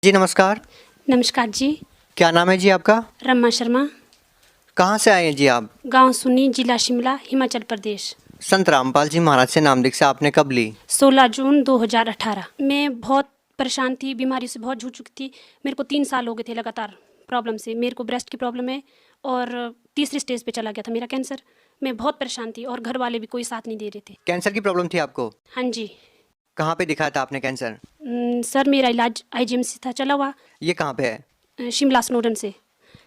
जी नमस्कार। नमस्कार जी। क्या नाम है जी आपका? रमा शर्मा। कहाँ से आए हैं जी आप? गांव सुनी, जिला शिमला, हिमाचल प्रदेश। संत रामपाल जी महाराज से नाम दीक्षा आपने कब ली? 16 जून 2018। मैं बहुत परेशान थी, बीमारी से बहुत जूझ चुकी थी। मेरे को 3 साल हो गए थे लगातार प्रॉब्लम से। मेरे को ब्रेस्ट की प्रॉब्लम है और तीसरी स्टेज पे चला गया था मेरा कैंसर। मैं बहुत परेशान थी और घर वाले भी कोई साथ नहीं दे रहे थे। कैंसर की प्रॉब्लम थी आपको? हाँ जी। कहाँ पे दिखाया था आपने कैंसर? सर मेरा इलाज आईजीएमसी था चला हुआ, ये कहाँ पे है? शिमला स्नोडन से।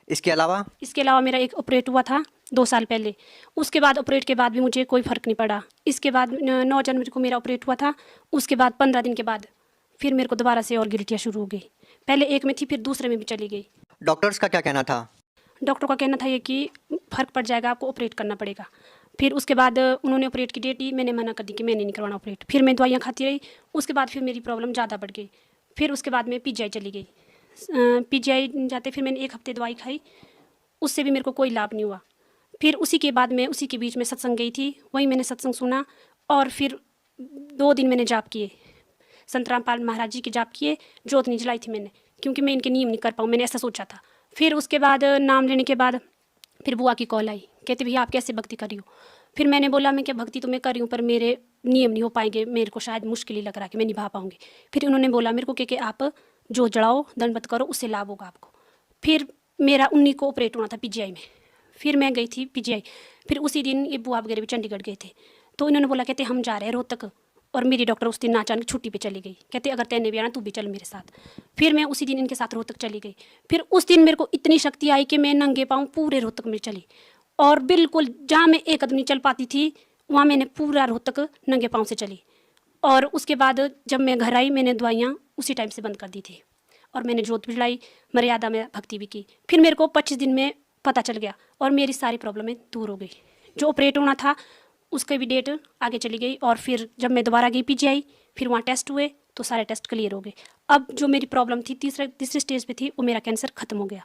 इसके अलावा? इसके अलावा मेरा एक ऑपरेट हुआ था 2 साल पहले। उसके बाद ऑपरेट के बाद भी मुझे कोई फ़र्क नहीं पड़ा। इसके बाद 9 जनवरी को मेरा ऑपरेट हुआ था। उसके बाद 15 दिन के बाद फिर मेरे को दोबारा से और गिल्टियाँ शुरू हो गई। पहले एक में थी, फिर दूसरे में भी चली गई। डॉक्टर्स का क्या कहना था? डॉक्टर का कहना था ये कि फ़र्क पड़ जाएगा, आपको ऑपरेट करना पड़ेगा। फिर उसके बाद उन्होंने ऑपरेट की डेट दी, मैंने मना कर दी कि मैंने नहीं करवाना ऑपरेट। फिर मैं दवाइयाँ खाती रही। उसके बाद फिर मेरी प्रॉब्लम ज़्यादा बढ़ गई। फिर उसके बाद मैं पीजीआई चली गई। पीजीआई जाते फिर मैंने 1 हफ़्ते दवाई खाई, उससे भी मेरे को कोई लाभ नहीं हुआ। फिर उसी के बाद मैं उसी के बीच में सत्संग गई थी, वहीं मैंने सत्संग सुना और फिर 2 दिन मैंने जाप किए, संत रामपाल महाराज जी के जाप किए। जोत नहीं जलाई थी मैंने, क्योंकि मैं इनके नियम नहीं कर पाऊँ, मैंने ऐसा सोचा था। फिर उसके बाद नाम लेने के बाद फिर बुआ की कॉल आई, कहते भैया आप कैसे भक्ति कर रही हो? फिर मैंने बोला मैं क्या भक्ति तो मैं कर रही हूँ, पर मेरे नियम नहीं हो पाएंगे, मेरे को शायद मुश्किल ही लग रहा है कि मैं निभा पाऊँगी। फिर उन्होंने बोला मेरे को कि आप जोत जलाओ, दंडवत करो, उससे लाभ होगा आपको। फिर मेरा 19 को ऑपरेट होना था पीजीआई में। फिर मैं गई थी पीजीआई। फिर उसी दिन ये बुआ वगैरह भी चंडीगढ़ गए थे, तो इन्होंने बोला कहते हम जा रहे हैं रोहतक। और मेरी डॉक्टर उस दिन अचानक छुट्टी पे चली गई, कहते अगर तैने भी आना तू भी चल मेरे साथ। फिर मैं उसी दिन इनके साथ रोहतक चली गई। फिर उस दिन मेरे को इतनी शक्ति आई कि मैं नंगे पाँव पूरे रोहतक में चली, और बिल्कुल जहाँ मैं एक कदम नहीं चल पाती थी वहाँ मैंने पूरा रोहतक नंगे पाँव से चली। और उसके बाद जब मैं घर आई मैंने दवाइयाँ उसी टाइम से बंद कर दी थी, और मैंने जोत भी जलाई, मर्यादा में भक्ति भी की। फिर मेरे को 25 दिन में पता चल गया और मेरी सारी प्रॉब्लमें दूर हो गई। जो ऑपरेट होना था उसकी भी डेट आगे चली गई। और फिर जब मैं दोबारा गई पीजीआई, फिर वहाँ टेस्ट हुए तो सारे टेस्ट क्लियर हो गए। अब जो मेरी प्रॉब्लम थी तीसरी स्टेज पे थी, वो मेरा कैंसर ख़त्म हो गया।